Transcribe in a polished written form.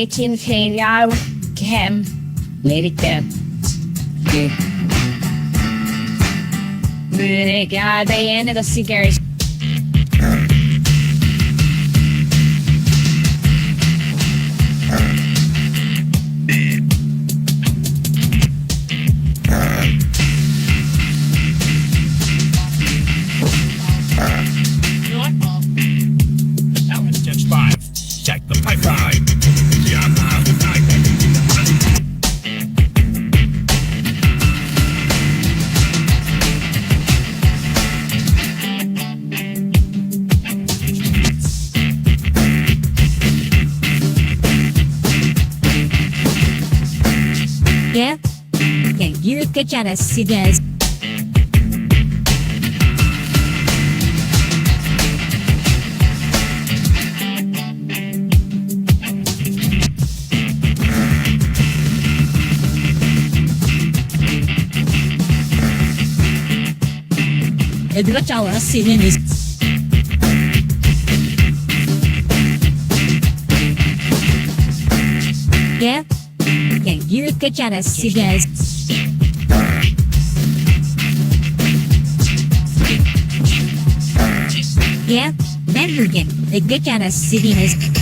için şeyler hem birlikte Brigade yeni de sigara. That was just fine. Check the pipeline. Yeah? Yeah, yürürken canasınız. Ödüle çalasınız. Yeah? Yeah, yürürken canasınız. Yeah? Ben yürürken canasınız.